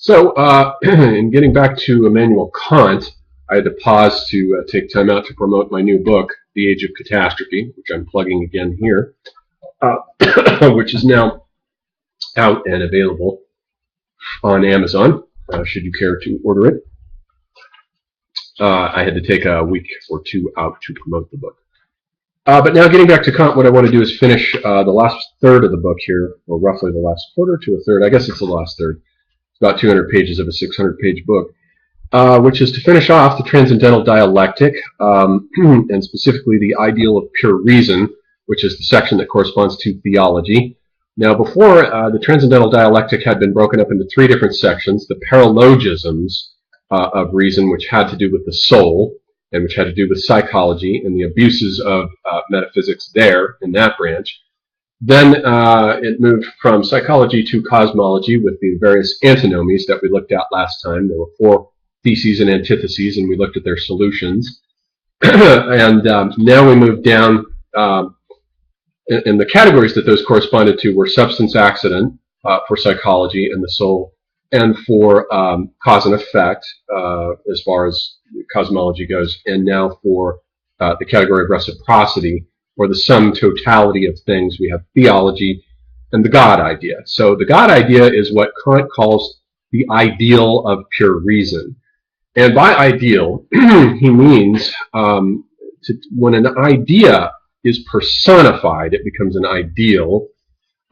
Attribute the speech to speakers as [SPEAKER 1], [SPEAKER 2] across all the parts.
[SPEAKER 1] So, in getting back to Immanuel Kant, I had to pause to take time out to promote my new book, The Age of Catastrophe, which I'm plugging again here, which is now out and available on Amazon, should you care to order it. I had to take a week or two out to promote the book. But now getting back to Kant, what I want to do is finish the last third of the book here, or roughly the last quarter to a third. I guess it's the last third. About 200 pages of a 600-page book, which is to finish off the Transcendental Dialectic, and specifically the ideal of pure reason, which is the section that corresponds to theology. Now, before, the Transcendental Dialectic had been broken up into three different sections: the paralogisms of reason, which had to do with the soul, and which had to do with psychology, and the abuses of metaphysics there in that branch. Then it moved from psychology to cosmology with the various antinomies that we looked at last time. There were 4 theses and antitheses, and we looked at their solutions. And now we move down, and the categories that those corresponded to were substance accident for psychology and the soul, and for cause and effect as far as cosmology goes, and now for the category of reciprocity, or the sum totality of things. We have theology and the God idea. So the God idea is what Kant calls the ideal of pure reason. And by ideal, he means when an idea is personified, it becomes an ideal,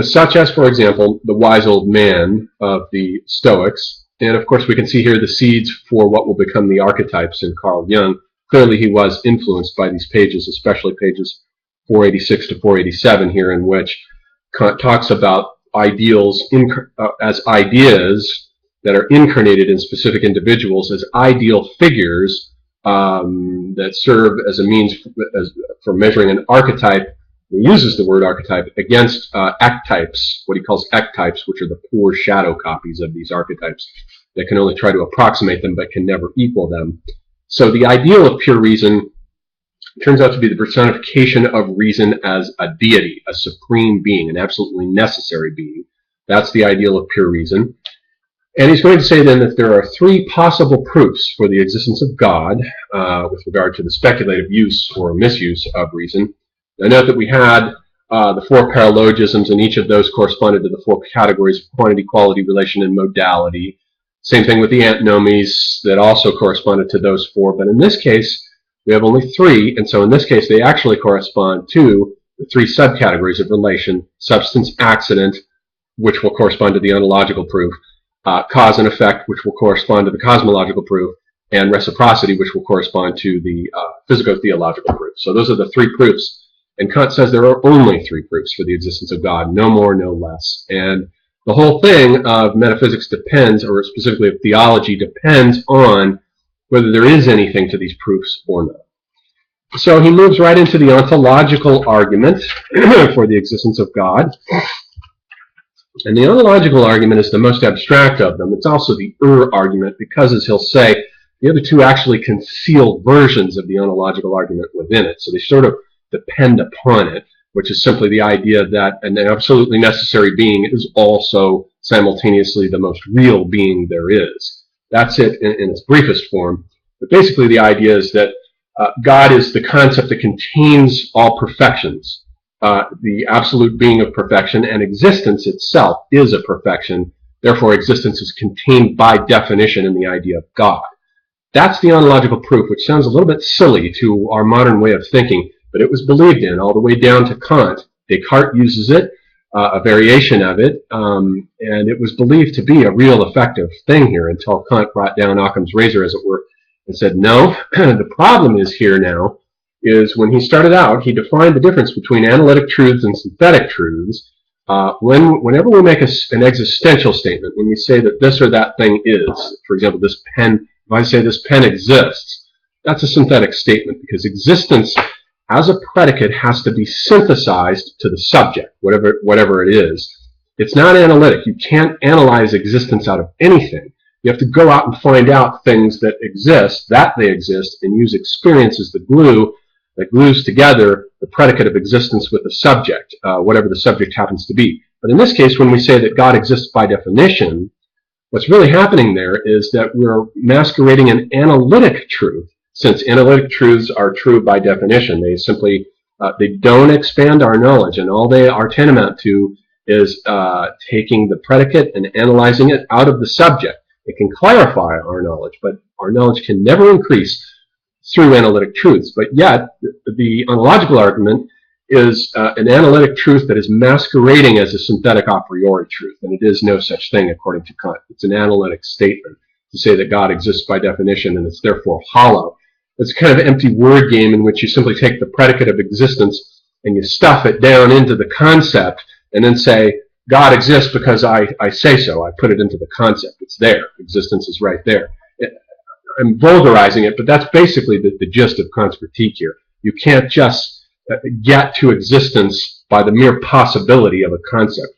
[SPEAKER 1] such as, for example, the wise old man of the Stoics. And of course, we can see here the seeds for what will become the archetypes in Carl Jung. Clearly, he was influenced by these pages, especially pages 486 to 487 here, in which Kant talks about ideals as ideas that are incarnated in specific individuals as ideal figures that serve as a means for measuring an archetype. He uses the word archetype against archetypes, what he calls archetypes, which are the poor shadow copies of these archetypes that can only try to approximate them but can never equal them. So the ideal of pure reason turns out to be the personification of reason as a deity, a supreme being, an absolutely necessary being. That's the ideal of pure reason. And he's going to say then that there are 3 possible proofs for the existence of God with regard to the speculative use or misuse of reason. Now note that we had the 4 paralogisms, and each of those corresponded to the 4 categories of quantity, quality, relation, and modality. Same thing with the antinomies that also corresponded to those 4, but in this case, we have only 3, and so in this case they actually correspond to the 3 subcategories of relation: substance accident, which will correspond to the ontological proof, cause and effect, which will correspond to the cosmological proof, and reciprocity, which will correspond to the physico-theological proof. So those are the 3 proofs, and Kant says there are only 3 proofs for the existence of God, no more, no less. And the whole thing of metaphysics depends, or specifically of theology, depends on whether there is anything to these proofs or not. So he moves right into the ontological argument for the existence of God. And the ontological argument is the most abstract of them. It's also the argument because, as he'll say, the other 2 actually conceal versions of the ontological argument within it. So they sort of depend upon it, which is simply the idea that an absolutely necessary being is also simultaneously the most real being there is. That's it in its briefest form. But basically the idea is that God is the concept that contains all perfections, the absolute being of perfection, and existence itself is a perfection. Therefore, existence is contained by definition in the idea of God. That's the ontological proof, which sounds a little bit silly to our modern way of thinking, but it was believed in all the way down to Kant. Descartes uses it, a variation of it, and it was believed to be a real effective thing here until Kant brought down Occam's razor, as it were, and said, no, the problem is here now is when he started out, he defined the difference between analytic truths and synthetic truths. Whenever we make an existential statement, when you say that this or that thing is, for example, this pen, if I say this pen exists, that's a synthetic statement because existence as a predicate has to be synthesized to the subject, whatever it is. It's not analytic. You can't analyze existence out of anything. You have to go out and find out things that exist, that they exist, and use experience as the glue that glues together the predicate of existence with the subject, whatever the subject happens to be. But in this case, when we say that God exists by definition, What's really happening there is that we're masquerading an analytic truth, since analytic truths are true by definition. They simply they don't expand our knowledge, and all they are tantamount to is taking the predicate and analyzing it out of the subject. It can clarify our knowledge, but our knowledge can never increase through analytic truths. But yet, the ontological argument is an analytic truth that is masquerading as a synthetic a priori truth, and it is no such thing according to Kant. It's an analytic statement to say that God exists by definition and it's therefore hollow. It's kind of an empty word game in which you simply take the predicate of existence and you stuff it down into the concept and then say, God exists because I say so. I put it into the concept. It's there. Existence is right there. I'm vulgarizing it, but that's basically the gist of Kant's critique here. You can't just get to existence by the mere possibility of a concept.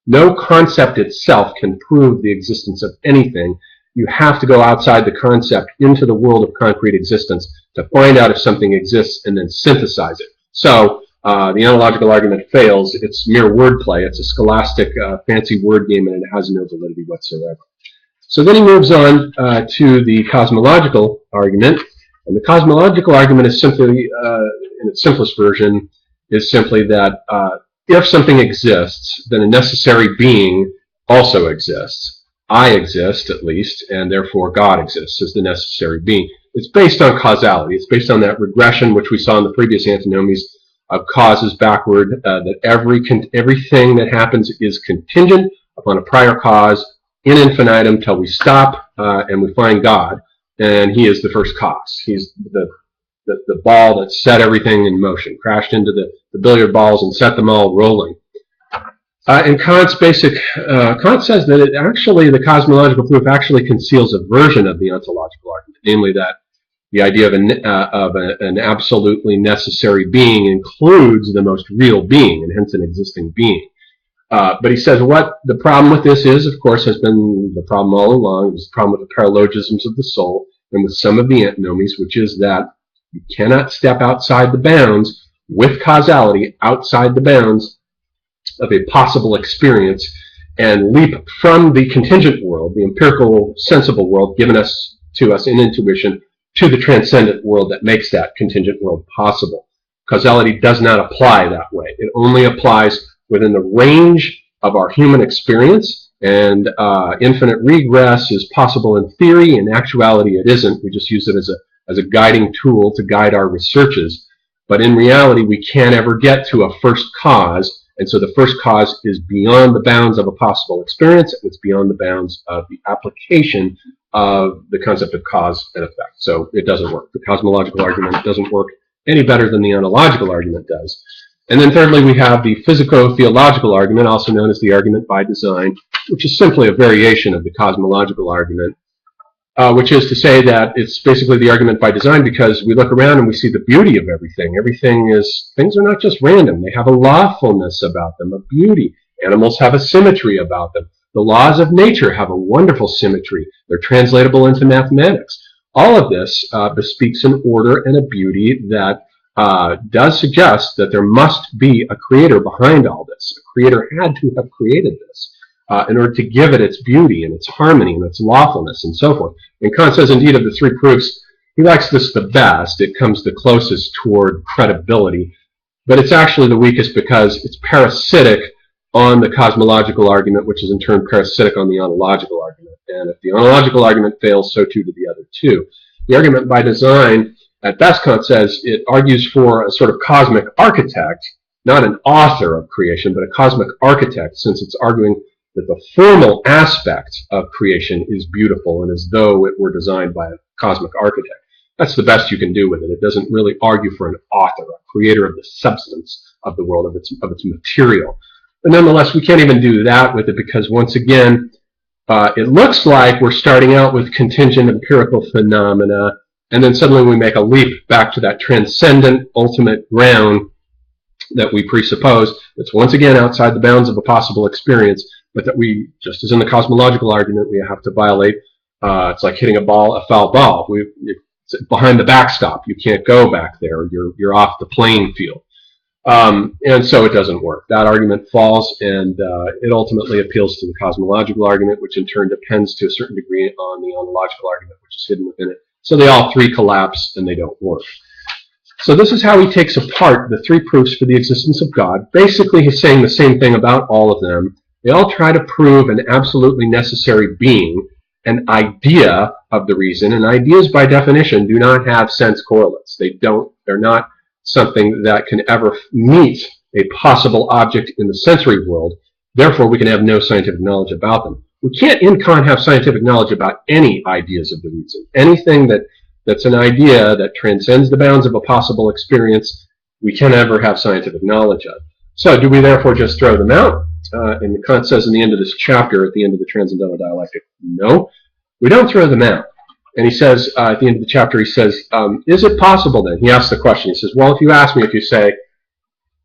[SPEAKER 1] No concept itself can prove the existence of anything. You have to go outside the concept into the world of concrete existence to find out if something exists and then synthesize it. So the ontological argument fails. It's mere wordplay. It's a scholastic fancy word game, and it has no validity whatsoever. So then he moves on to the cosmological argument. And the cosmological argument is simply, in its simplest version, is simply that if something exists, then a necessary being also exists. I exist, at least, and therefore God exists as the necessary being. It's based on causality. It's based on that regression which we saw in the previous antinomies of causes backward, that everything that happens is contingent upon a prior cause in infinitum till we stop and we find God. And he is the first cause. He's the ball that set everything in motion, crashed into the billiard balls and set them all rolling. And Kant's Kant says that the cosmological proof actually conceals a version of the ontological argument, namely that the idea of an absolutely necessary being includes the most real being, and hence an existing being. But he says what the problem with this is, of course, has been the problem all along. It was the problem with the paralogisms of the soul and with some of the antinomies, which is that you cannot step outside the bounds with causality, outside the bounds of a possible experience, and leap from the contingent world, the empirical, sensible world given to us in intuition, to the transcendent world that makes that contingent world possible. Causality does not apply that way. It only applies within the range of our human experience, and infinite regress is possible in theory. In actuality, it isn't. We just use it as a guiding tool to guide our researches. But in reality, we can't ever get to a first cause, and so the first cause is beyond the bounds of a possible experience, and it's beyond the bounds of the application of the concept of cause and effect. So it doesn't work. The cosmological argument doesn't work any better than the ontological argument does. And then thirdly, we have the physico-theological argument, also known as the argument by design, which is simply a variation of the cosmological argument, which is to say that it's basically the argument by design because we look around and we see the beauty of everything. Things are not just random. They have a lawfulness about them, a beauty. Animals have a symmetry about them. The laws of nature have a wonderful symmetry. They're translatable into mathematics. All of this bespeaks an order and a beauty that does suggest that there must be a creator behind all this. A creator had to have created this in order to give it its beauty and its harmony and its lawfulness and so forth. And Kant says, indeed, of the three proofs, he likes this the best. It comes the closest toward credibility, but it's actually the weakest because it's parasitic on the cosmological argument, which is in turn parasitic on the ontological argument. And if the ontological argument fails, so too do the other two. The argument by design, at best, Kant says, it argues for a sort of cosmic architect, not an author of creation, but a cosmic architect, since it's arguing that the formal aspect of creation is beautiful and as though it were designed by a cosmic architect. That's the best you can do with it. It doesn't really argue for an author, a creator of the substance of the world, of its material. But nonetheless, we can't even do that with it because, once again, it looks like we're starting out with contingent empirical phenomena, and then suddenly we make a leap back to that transcendent ultimate ground that we presuppose that's once again outside the bounds of a possible experience, but that we, just as in the cosmological argument, we have to violate. It's like hitting a foul ball. It's behind the backstop. You can't go back there. You're off the playing field. And so it doesn't work. That argument falls, and it ultimately appeals to the cosmological argument, which in turn depends to a certain degree on the ontological argument, which is hidden within it. So they all three collapse, and they don't work. So this is how he takes apart the three proofs for the existence of God. Basically, he's saying the same thing about all of them. They all try to prove an absolutely necessary being, an idea of the reason, and ideas by definition do not have sense correlates. They're not something that can ever meet a possible object in the sensory world. Therefore, we can have no scientific knowledge about them. We can't, in Kant, have scientific knowledge about any ideas of the reason. Anything that's an idea that transcends the bounds of a possible experience, we can never have scientific knowledge of. So, do we therefore just throw them out? And Kant says in the end of this chapter, at the end of the Transcendental Dialectic, no, we don't throw them out. And he says, at the end of the chapter, he says, is it possible then? He asks the question. He says, well, if you say,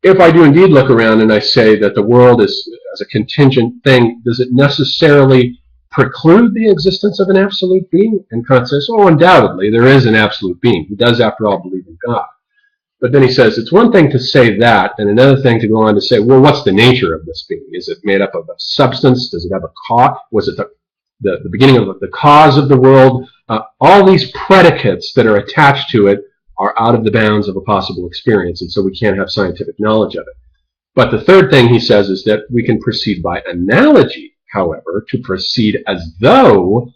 [SPEAKER 1] if I do indeed look around and I say that the world is as a contingent thing, does it necessarily preclude the existence of an absolute being? And Kant says, oh, undoubtedly, there is an absolute being. He does, after all, believe in God. But then he says, it's one thing to say that, and another thing to go on to say, well, what's the nature of this being? Is it made up of a substance? Does it have a cause? Was it the beginning of the cause of the world? All these predicates that are attached to it are out of the bounds of a possible experience, and so we can't have scientific knowledge of it. But the third thing he says is that we can proceed by analogy, however, to proceed as though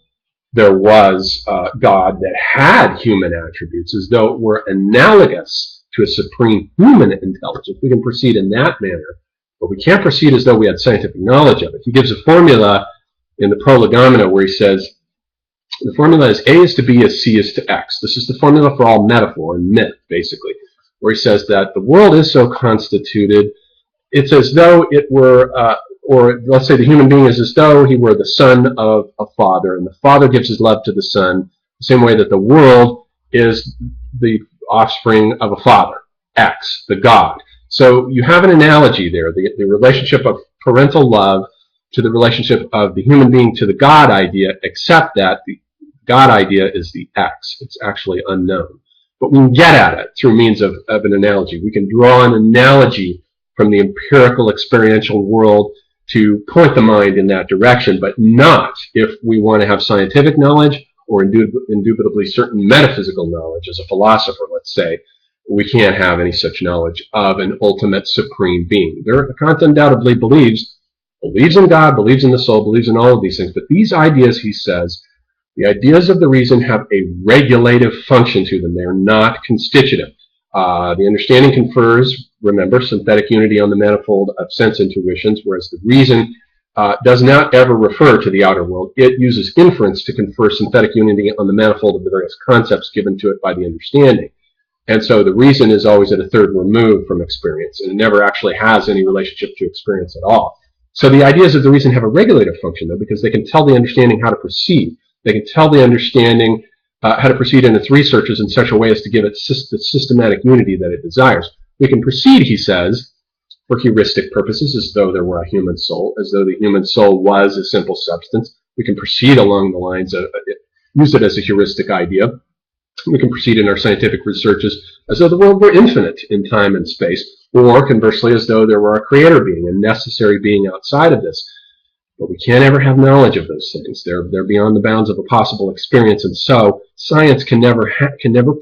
[SPEAKER 1] there was God that had human attributes, as though it were analogous to a supreme human intelligence. We can proceed in that manner, but we can't proceed as though we had scientific knowledge of it. He gives a formula in the Prolegomena where he says, the formula is A is to B as C is to X. This is the formula for all metaphor and myth, basically, where he says that the world is so constituted, it's as though it were, or let's say the human being is as though he were the son of a father, and the father gives his love to the son, the same way that the world is the offspring of a father, X, the God. So you have an analogy there, the relationship of parental love to the relationship of the human being to the God idea, except that the God idea is the X. It's actually unknown. But we can get at it through means of an analogy. We can draw an analogy from the empirical experiential world to point the mind in that direction, but not if we want to have scientific knowledge or indubitably certain metaphysical knowledge. As a philosopher, let's say, we can't have any such knowledge of an ultimate supreme being. Kant undoubtedly believes in God, believes in the soul, believes in all of these things, but these ideas, he says, the ideas of the reason have a regulative function to them. They are not constitutive. The understanding confers, remember, synthetic unity on the manifold of sense intuitions, whereas the reason does not ever refer to the outer world. It uses inference to confer synthetic unity on the manifold of the various concepts given to it by the understanding. And so the reason is always at a third remove from experience, and it never actually has any relationship to experience at all. So the ideas of the reason have a regulative function, though, because they can tell the understanding how to proceed. They can tell the understanding how to proceed in its researches in such a way as to give it the systematic unity that it desires. We can proceed, he says, for heuristic purposes, as though there were a human soul, as though the human soul was a simple substance. We can proceed along the lines of, use it as a heuristic idea. We can proceed in our scientific researches as though the world were infinite in time and space, or conversely, as though there were a creator being, a necessary being outside of this. But we can't ever have knowledge of those things. They're beyond the bounds of a possible experience, and so science can never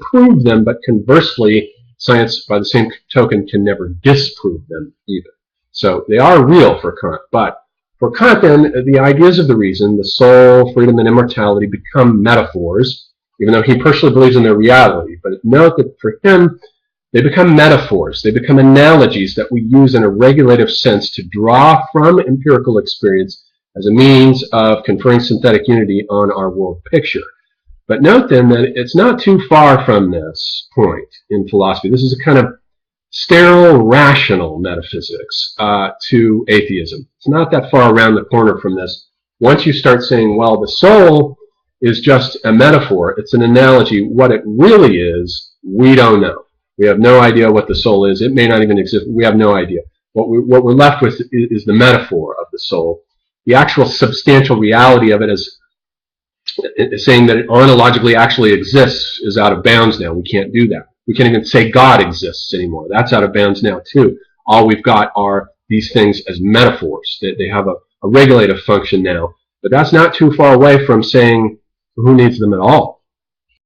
[SPEAKER 1] prove them, but conversely, science, by the same token, can never disprove them either. So they are real for Kant, but for Kant, then, the ideas of the reason, the soul, freedom, and immortality become metaphors, even though he personally believes in their reality. But note that for him, they become metaphors. They become analogies that we use in a regulative sense to draw from empirical experience as a means of conferring synthetic unity on our world picture. But note then that it's not too far from this point in philosophy. This is a kind of sterile, rational metaphysics to atheism. It's not that far around the corner from this. Once you start saying, well, the soul is just a metaphor, it's an analogy, what it really is, we don't know. We have no idea what the soul is. It may not even exist. We have no idea. What we're left with is the metaphor of the soul. The actual substantial reality of it is saying that it ontologically actually exists is out of bounds now. We can't do that. We can't even say God exists anymore. That's out of bounds now too. All we've got are these things as metaphors. They have a regulative function now. But that's not too far away from saying who needs them at all.